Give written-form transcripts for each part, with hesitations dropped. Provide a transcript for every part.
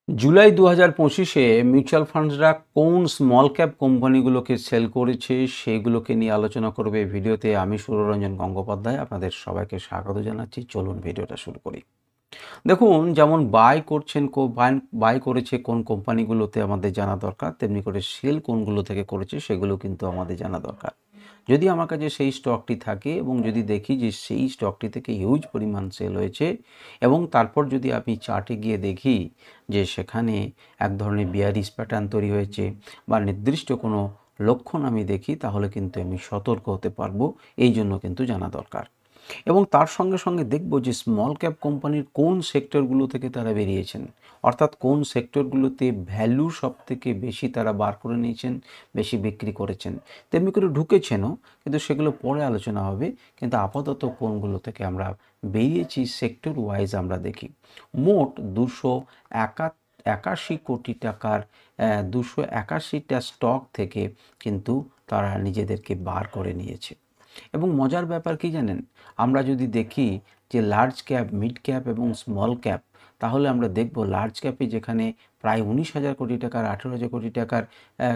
July ২০২৫-এ mutual ফান্ডসরা কোন small cap কোম্পানিগুলোকে sell করেছে সেগুলোকে নিয়ে আলোচনা করবে এই ভিডিওতে। আমি সুররঞ্জন গঙ্গোপাধ্যায় আপনাদের সবাইকে স্বাগত জানাচ্ছি। চলুন ভিডিওটা শুরু করি। দেখুন, যেমন বাই করেছে কোন কোম্পানিগুলোতে আমাদের জানা দরকার, তেমনি করে সেল কোনগুলো থেকে করেছে সেগুলো কিন্তু আমাদের জানা দরকার। যদি আমার কাছে সেই স্টকটি থাকে এবং যদি দেখি যে সেই স্টকটি থেকে হিউজ পরিমাণ সেল হয়েছে এবং তারপর যদি আমি চার্টে গিয়ে দেখি যে সেখানে এক ধরনের বিয়ারিশ প্যাটার্ন তৈরি হয়েছে বা নির্দিষ্ট কোনো লক্ষণ আমি দেখি, তাহলে কিন্তু আমি সতর্ক হতে পারবো। এই জন্য কিন্তু জানা দরকার। এবং তার সঙ্গে সঙ্গে দেখব যে স্মল ক্যাপ কোম্পানির কোন সেক্টরগুলো থেকে তারা বেরিয়েছেন, অর্থাৎ কোন সেক্টরগুলোতে ভ্যালু সব থেকে বেশি তারা বার করে নিয়েছেন, বেশি বিক্রি করেছেন, তেমনি করে ঢুকেছেনও, কিন্তু সেগুলো পরে আলোচনা হবে। কিন্তু আপাতত কোনগুলো থেকে আমরা বেরিয়েছি সেক্টর ওয়াইজ আমরা দেখি। মোট 281 কোটি টাকার 281টা স্টক থেকে কিন্তু তারা নিজেদেরকে বার করে নিয়েছে। এবং মজার ব্যাপার কি জানেন, আমরা যদি দেখি যে লার্জ ক্যাপ, মিড ক্যাপ এবং স্মল ক্যাপ, তাহলে আমরা দেখব লার্জ ক্যাপে যেখানে প্রায় 19,000 কোটি টাকার 18,000 কোটি টাকার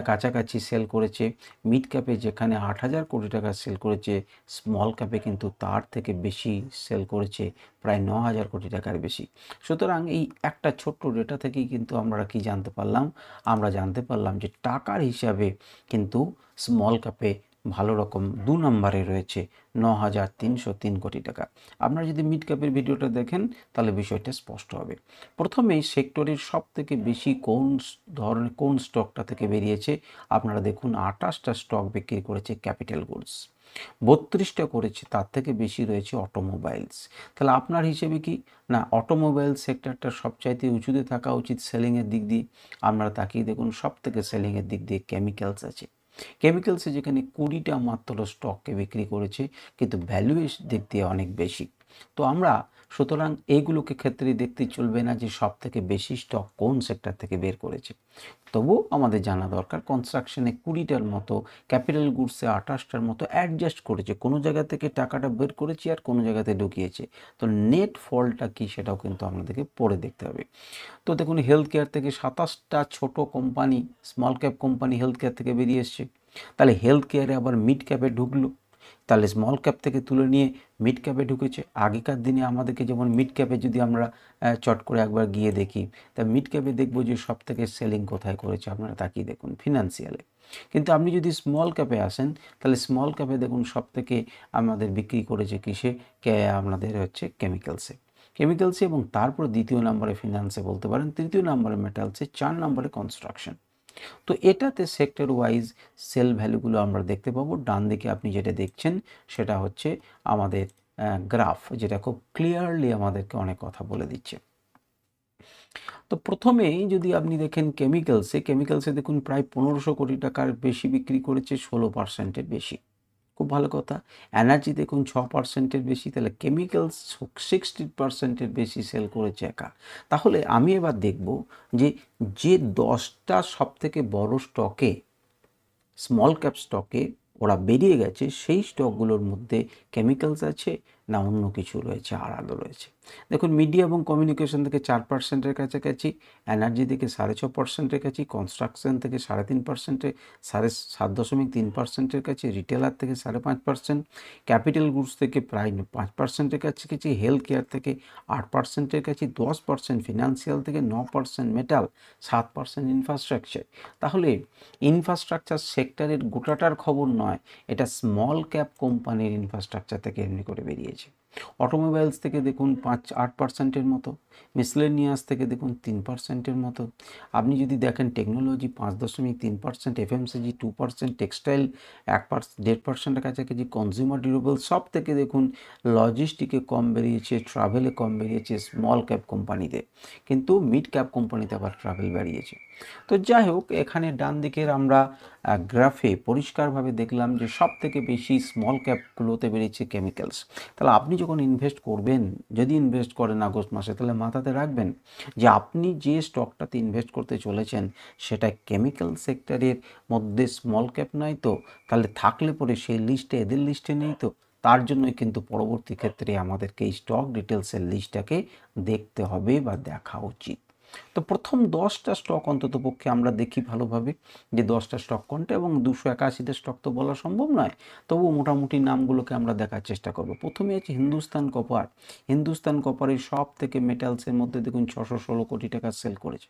কাছাকাছি সেল করেছে, মিড ক্যাপে যেখানে 8,000 কোটি টাকা সেল করেছে, স্মল ক্যাপে কিন্তু তার থেকে বেশি সেল করেছে, প্রায় 9,000 কোটি টাকার বেশি। সুতরাং এই একটা ছোট্ট ডেটা থেকেই কিন্তু আমরা কি জানতে পারলাম, আমরা জানতে পারলাম যে টাকার হিসাবে কিন্তু স্মল ক্যাপে ভালো রকম 2 নম্বরে রয়েছে 9,303 কোটি টাকা। আপনারা যদি মিড ক্যাপের ভিডিওটা দেখেন তাহলে বিষয়টা স্পষ্ট হবে। প্রথমেই সেক্টরের সব থেকে বেশি কোন স্টকটা থেকে বেরিয়েছে, আপনারা দেখুন 28টা স্টক বিক্রি করেছে ক্যাপিটাল গুডস, 32টা করেছে, তার থেকে বেশি রয়েছে অটোমোবাইলস। তাহলে আপনার হিসেবে কি না, অটোমোবাইল সেক্টরটা সবচাইতে উঁচুতে থাকা উচিত সেলিংয়ের দিক দিয়ে? আপনারা তাকিয়ে দেখুন, সব থেকে সেলিংয়ের দিক দিয়ে কেমিক্যালস আছে। কেমিক্যালসে যেখানে 20টা মাত্র স্টককে বিক্রি করেছে, কিন্তু ভ্যালুয়েশন দিক দিয়ে অনেক বেশি। তো আমরা সুতরাং এইগুলোকে ক্ষেত্রে দেখতে চলবে না যে সব থেকে বেশি স্টক কোন সেক্টর থেকে বের করেছে। তবুও আমাদের জানা দরকার কনস্ট্রাকশনে 20টার মতো, ক্যাপিটাল গুডসে 28টার মতো অ্যাডজাস্ট করেছে, কোনো জায়গা থেকে টাকাটা বের করেছে আর কোনো জায়গাতে ঢুকিয়েছে। তো নেট ফলটা কি সেটাও কিন্তু আমাদেরকে পড়ে দেখতে হবে। তো দেখুন, হেলথ কেয়ার থেকে 27টা ছোট company, small cap company health care থেকে বেরিয়ে এসছে। তাহলে হেলথ কেয়ারে আবার মিড ক্যাপে ঢুকলো, তাহলে স্মল ক্যাপ থেকে তুলে নিয়ে মিড ক্যাপে ঢুকেছে। আগেকার দিনে আমাদেরকে যেমন মিড ক্যাপে যদি আমরা চট করে একবার গিয়ে দেখি, তা মিড ক্যাপে দেখবো যে সব থেকে সেলিং কোথায় করেছে, আপনারা তাকিয়ে দেখুন ফিনান্সিয়ালে। কিন্তু আপনি যদি স্মল ক্যাপে আসেন, তাহলে স্মল ক্যাপে দেখুন সব থেকে আমাদের বিক্রি করেছে কিসে, আমাদের হচ্ছে কেমিক্যালসে এবং তারপর দ্বিতীয় নম্বরে ফিনান্সে বলতে পারেন, তৃতীয় নম্বরে মেটালসে, 4 নম্বরে কনস্ট্রাকশন। তো এটাতে সেক্টর ওয়াইজ সেল ভ্যালুগুলো আমরা দেখতে পাবো। ডান দিকে আপনি যেটা দেখছেন সেটা হচ্ছে আমাদের গ্রাফ, যেটা খুব ক্লিয়ারলি আমাদেরকে অনেক কথা বলে দিচ্ছে। তো প্রথমেই যদি আপনি দেখেন কেমিক্যালসে দেখুন প্রায় 1500 কোটি টাকার বেশি বিক্রি করেছে, 16%-এর বেশি। খুব ভালো কথা। এনার্জি দেখুন 6%-এর বেশি, তাহলে কেমিক্যালস 60%-এর বেশি সেল করেছে একা। তাহলে আমি এবার দেখব যে 10টা সবথেকে বড় স্টকে, স্মল ক্যাপ স্টকে ওরা বেরিয়ে গেছে, সেই স্টকগুলোর মধ্যে কেমিক্যালস আছে না অন্য কিছু রয়েছে, আলাদা রয়েছে। দেখুন, মিডিয়া এবং কমিউনিকেশন থেকে 4%-এর কাছাকাছি, এনার্জি থেকে 6.5%-এর কাছে, কনস্ট্রাকশন থেকে 3.5%, 7.3%-এর কাছে, রিটেলার থেকে 5.5%, ক্যাপিটাল গুডস থেকে প্রায় 5%-এর কাছাকাছি, হেলথ কেয়ার থেকে 8%-এর কাছে, 10% ফিনান্সিয়াল থেকে, 9% মেটাল, 7% ইনফ্রাস্ট্রাকচার। তাহলে ইনফ্রাস্ট্রাকচার সেক্টরের গোটাটার খবর নয়, এটা স্মল ক্যাপ কোম্পানির ইনফ্রাস্ট্রাকচার থেকে এমনি করে বেরিয়েছে। অটোমোবাইলস থেকে দেখুন 5-8%-এর মতো, মিসলেনিয়াস থেকে দেখুন 3%-এর মতো। আপনি যদি দেখেন টেকনোলজি 5.3%, এফএমসিজি 2%, টেক্সটাইল 1.5%-এর কাছাকাছি, কনজিউমার ডিউরেবল সব থেকে দেখুন লজিস্টিকে কম বেরিয়েছে, ট্রাভেলে কম বেরিয়েছে স্মল ক্যাপ কোম্পানিতে, কিন্তু মিড ক্যাপ কোম্পানিতে আবার ট্রাভেল বেরিয়েছে। তো যাই হোক, এখানে ডান দিকের আমরা গ্রাফে পরিষ্কারভাবে দেখলাম যে সব থেকে বেশি স্মল ক্যাপগুলোতে বেরিয়েছে কেমিক্যালস। তাহলে আপনি যখন ইনভেস্ট করবেন, যদি ইনভেস্ট করেন আগস্ট মাসে, তাহলে মাথাতে রাখবেন যে আপনি যে স্টকটাতে ইনভেস্ট করতে চলেছেন সেটা কেমিক্যাল সেক্টরের মধ্যে স্মল ক্যাপ নয় তো, তাহলে থাকলে পরে সেই লিস্টে, এদের লিস্টে নেই তো। তার জন্যই কিন্তু পরবর্তী ক্ষেত্রে আমাদেরকে এই স্টক ডিটেলসের লিস্টটাকে দেখতে হবে বা দেখা উচিত। তো প্রথম 10টা স্টক অন্তত পক্ষে আমরা দেখি ভালোভাবে যে 10টা স্টক কোনটা, এবং 281টা স্টক তো বলা সম্ভব নয়, তবুও মোটামুটি নামগুলোকে আমরা দেখার চেষ্টা করব। প্রথমে আছে হিন্দুস্তান কপার। হিন্দুস্তান কপারের সব থেকে মেটালসের মধ্যে দেখুন 616 কোটি টাকা সেল করেছে।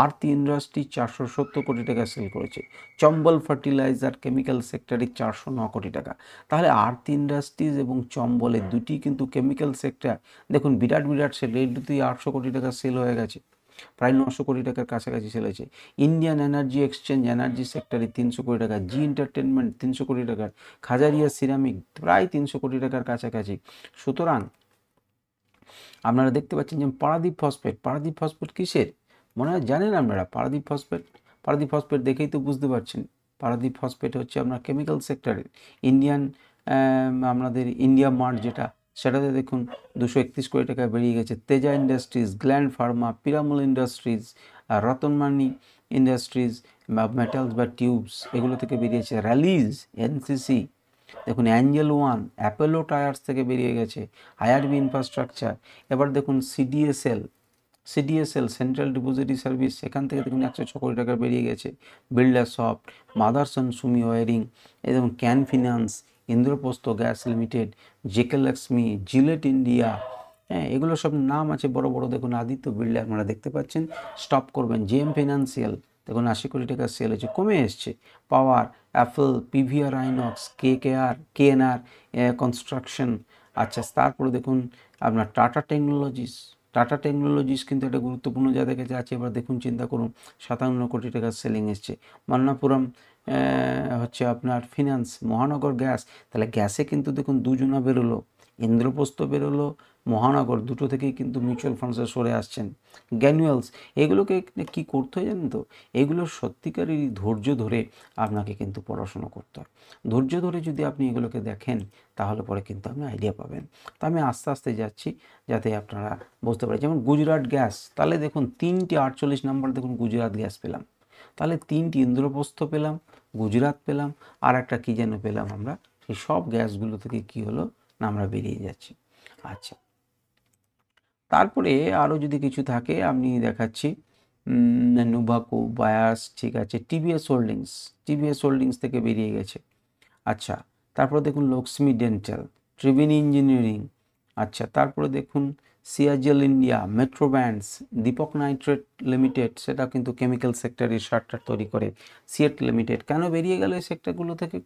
আর্থ ইন্ডাস্ট্রি 470 কোটি টাকা সেল করেছে। চম্বল ফার্টিলাইজার কেমিক্যাল সেক্টরে 409 কোটি টাকা। তাহলে আর্থ ইন্ডাস্ট্রিজ এবং চম্বলের দুটি কিন্তু কেমিক্যাল সেক্টর, দেখুন বিরাট বিরাট সেল, এই দুটোই 800 কোটি টাকা সেল হয়ে গেছে, প্রায় 900 কোটি টাকার কাছাকাছি সেল হয়েছে। ইন্ডিয়ান এনার্জি এক্সচেঞ্জ এনার্জি সেক্টরে 300 কোটি টাকা, জি এন্টারটেনমেন্ট 300 কোটি টাকার, খাজারিয়া সিরামিক প্রায় 300 কোটি টাকার কাছাকাছি। সুতরাং আপনারা দেখতে পাচ্ছেন যে পারাদীপ ফসফেট, পারাদীপ ফসফেট কিসের মনে হয় জানেন আপনারা? পারাদীপ ফসফেট, পারাদীপ ফসফেট দেখেই তো বুঝতে পারছেন, পারাদীপ ফসফেট হচ্ছে আপনার কেমিক্যাল সেক্টরের। ইন্ডিয়ান আপনাদের ইন্ডিয়া মার্ট যেটা, সেটাতে দেখুন 231 কোটি টাকা বেরিয়ে গেছে। Teja Industries, Gland Pharma, Piramal Industries, Ratnamani Industries, metals বা টিউবস, এগুলো থেকে বেরিয়েছে। র্যালিজ, এনসিসি, দেখুন অ্যাঞ্জেল ওয়ান, অ্যাপোলো টায়ার্স থেকে বেরিয়ে গেছে। আইআরবি ইনফ্রাস্ট্রাকচার, এবার দেখুন CDSL, CDSL central depository service, সেখান থেকে দেখুন 106 কোটি টাকা বেরিয়ে গেছে। Birlasoft, Motherson Sumi wiring, এবং Can finance, Indraprastha gas limited, JK Lakshmi, Gillette India, হ্যাঁ এগুলো সব নাম আছে বড় বড়। দেখুন আদিত্য বিড়লা আপনারা দেখতে পাচ্ছেন, স্টপ করবেন। জেএম ফিনান্সিয়াল দেখুন 80 কোটি টাকা সেল হয়েছে, কমে এসছে। Power, Apple, PVR INOX, KNR construction. আচ্ছা তারপরে দেখুন আপনার টাটা টেকনোলজিস, টাটা টেকনোলজিস কিন্তু একটা গুরুত্বপূর্ণ জায়গায় কাছে আছে। এবার দেখুন চিন্তা করুন 57 কোটি টাকা সেলিং এসছে। মান্নাপুরম হচ্ছে আপনার ফিনান্স, মহানগর গ্যাস, তাহলে গ্যাসে কিন্তু দেখুন দুজনা বেরোলো, ইন্দ্রপ্রস্থ বেরোলো, মহানগর, দুটো থেকেই কিন্তু মিউচুয়াল ফান্ডসে সরে আসছেন। গ্যানুয়ালস, এগুলোকে কি করতে হয় জানেন তো? এগুলো সত্যিকারেরই ধৈর্য ধরে আপনাকে কিন্তু পড়াশুনো করতে হয়। ধৈর্য ধরে যদি আপনি এগুলোকে দেখেন তাহলে পরে কিন্তু আপনি আইডিয়া পাবেন। তো আমি আস্তে আস্তে যাচ্ছি যাতে আপনারা বুঝতে পারেন। যেমন গুজরাট গ্যাস, তাহলে দেখুন 3টে 48 নাম্বার দেখুন গুজরাট গ্যাস পেলাম, তাহলে 3টি ইন্দ্রপ্রস্থ পেলাম, গুজরাট পেলাম, আর একটা কী যেন পেলাম আমরা। সেই সব গ্যাসগুলো থেকে কি হলো না আমরা বেরিয়ে যাচ্ছি। আচ্ছা তারপরে আরও যদি কিছু থাকে আমি দেখাচ্ছি। নুভাকো, বায়াস, ঠিক আছে। টিভিএস হোল্ডিংস, টিভিএস হোল্ডিংস থেকে বেরিয়ে গেছে। আচ্ছা তারপরে দেখুন লক্ষ্মী ডেন্টাল, ত্রিবেণী ইঞ্জিনিয়ারিং। আচ্ছা তারপরে দেখুন সিয়াজেল India, Metro Brands, Deepak Nitrite limited, সেটা কিন্তু কেমিক্যাল সেক্টরের সারটা তৈরি করে। সিয়েট লিমিটেড কেন বেরিয়ে গেল এই সেক্টরগুলো থেকে?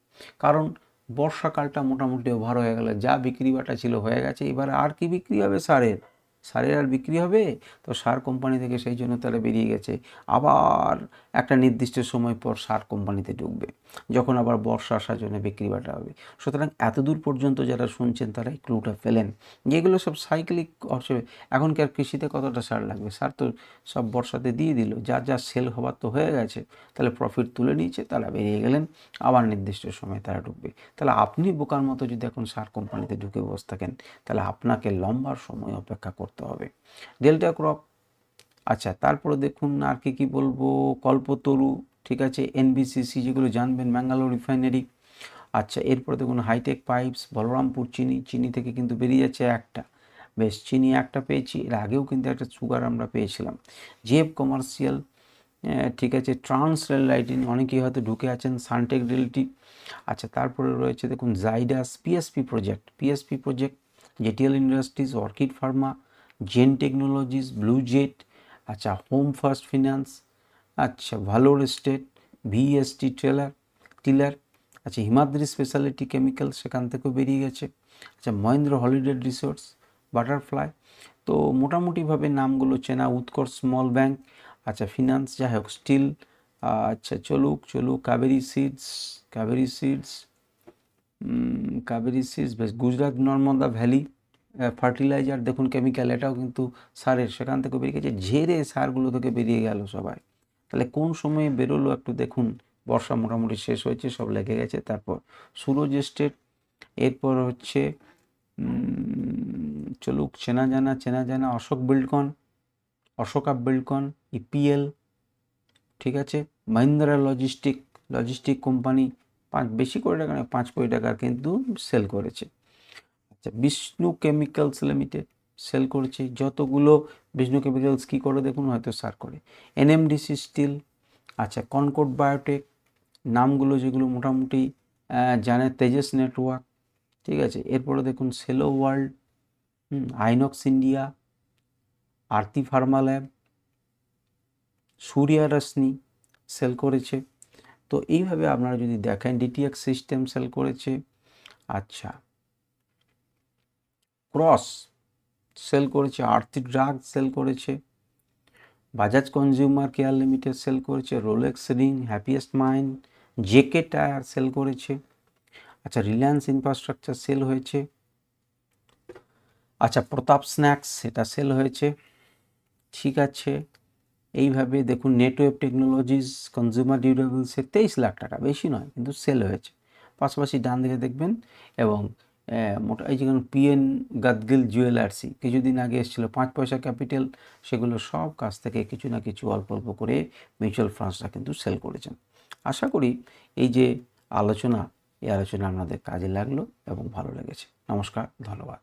কারণ বর্ষাকালটা মোটামুটি ওভার হয়ে গেল, যা বিক্রি বাটা ছিল হয়ে গেছে, এবার আর কি বিক্রি হবে সারের? সারের আর বিক্রি হবে? তো সার কোম্পানি থেকে সেই জন্য তারা বেরিয়ে গেছে। আবার একটা নির্দিষ্ট সময় পর সার কোম্পানিতে ঢুকবে, যখন আবার বর্ষা আসার জন্য বিক্রি বাটা হবে। সুতরাং এতদূর পর্যন্ত যারা শুনছেন তারা এই ক্লুটা ফেলেন, যেগুলো সব সাইক্লিক হিসেবে। এখনকার কৃষিতে কতটা সার লাগবে? সার তো সব বর্ষাতে দিয়ে দিল, যা যা সেল হবার তো হয়ে গেছে, তাহলে প্রফিট তুলে নিয়েছে, তারা বেরিয়ে গেলেন, আবার নির্দিষ্ট সময় তারা ঢুকবে। তাহলে আপনি বোকার মতো যদি এখন সার কোম্পানিতে ঢুকে বসে থাকেন তাহলে আপনাকে লম্বা সময় অপেক্ষা করতে হবে। ডেল্টা ক্রপ, আচ্ছা তারপরে দেখুন আর কি বলবো, কল্পতরু, ঠিক আছে। এনবিসিসি যেগুলো জানবেন, ম্যাঙ্গালোর রিফাইনারি। আচ্ছা এরপরে দেখুন হাইটেক পাইপস, বলরামপুর চিনি, চিনি থেকে কিন্তু বেরিয়ে যাচ্ছে একটা, বেশ চিনি একটা পেয়েছি, এর আগেও কিন্তু একটা সুগার আমরা পেয়েছিলাম। জেব কমার্শিয়াল, ঠিক আছে। ট্রান্স রেল লাইটিং, অনেকেই হয়তো ঢুকে আছেন। Sunteck Realty. আচ্ছা তারপরে রয়েছে দেখুন Zydus, PSP project, PSP project, JTL Industries, Orchid Pharma, Zen Technologies, Blue Jet. আচ্ছা হোম ফার্স্ট ফিনান্স, আচ্ছা ভালোর স্টেট, ভিএসটি টিলার। আচ্ছা হিমাদ্রি স্পেশালিটি কেমিক্যাল, সেখান থেকেও বেরিয়ে গেছে। আচ্ছা মহেন্দ্র হলিডে রিসোর্টস, বাটারফ্লাই। তো মোটামুটিভাবে নামগুলো চেনা। উৎকর্ষ স্মল ব্যাংক, আচ্ছা ফিনান্স, যাই হোক স্টিল। আচ্ছা চলুক, কাবেরি সিডস, কাবেরি সিডস বেশ। গুজরাট নর্মদা ভ্যালি ফার্টিলাইজার, দেখুন কেমিক্যাল, এটাও কিন্তু সারের, সেখান থেকে বেরিয়ে গেছে। ঝেড়ে সারগুলো থেকে বেরিয়ে গেল সবাই। তাহলে কোন সময়ে বেরোলো একটু দেখুন, বর্ষা মোটামুটি শেষ হয়েছে, সব লেগে গেছে। তারপর সুরজ এস্টেট, এরপর হচ্ছে চলুক চেনা জানা অশোক বিল্ডকন, অশোকা বিল্ডকন, ইপিএল, ঠিক আছে। মহিন্দ্রা লজিস্টিক কোম্পানি, বেশি কোটি টাকা নয়, 5 কোটি টাকার কিন্তু সেল করেছে। আচ্ছা বিষ্ণু কেমিক্যালস লিমিটেড, সেল করেছে। যতগুলো বিষ্ণু কেমিক্যালস কী করে দেখুন, হয়তো সার করে। এনএমডিসি স্টিল, আচ্ছা কনকর্ড বায়োটেক, নামগুলো যেগুলো মোটামুটি জানে, তেজস নেটওয়ার্ক, ঠিক আছে। এরপরে দেখুন সেলো ওয়ার্ল্ড, আইনক্স ইন্ডিয়া, আরতি ফার্মা ল্যাব, সূর্যা রশ্মি সেল করেছে। তো এইভাবে আপনারা যদি দেখেন, ডিটিএক্স সিস্টেম সেল করেছে। আচ্ছা ক্রস সেল করেছে, আরতি ড্রাগ সেল করেছে, Bajaj consumer care limited sale করেছে, Rolex Rings, Happiest Minds, JK Tyre sale করেছে। আচ্ছা রিলায়েন্স ইনফ্রাস্ট্রাকচার সেল হয়েছে। আচ্ছা প্রতাপ স্ন্যাক্স সেটা সেল হয়েছে, ঠিক আছে। এইভাবে দেখুন নেটওয়েভ টেকনোলজিস, কনজিউমার ডিউরেবলসে 23 লাখ টাকা, বেশি নয় কিন্তু সেল হয়েছে। পাশাপাশি ডান দিকে দেখবেন এবং মোটা এই যেমন পিএন গাদগিল জুয়েলার্সি কিছুদিন আগে এসেছিলো 5 পয়সা ক্যাপিটাল, সেগুলো সব কাছ থেকে কিছু না কিছু অল্প অল্প করে মিউচুয়াল ফান্ডসরা কিন্তু সেল করেছেন। আশা করি এই যে আলোচনা, এই আলোচনা আপনাদের কাজে লাগলো এবং ভালো লেগেছে। নমস্কার, ধন্যবাদ।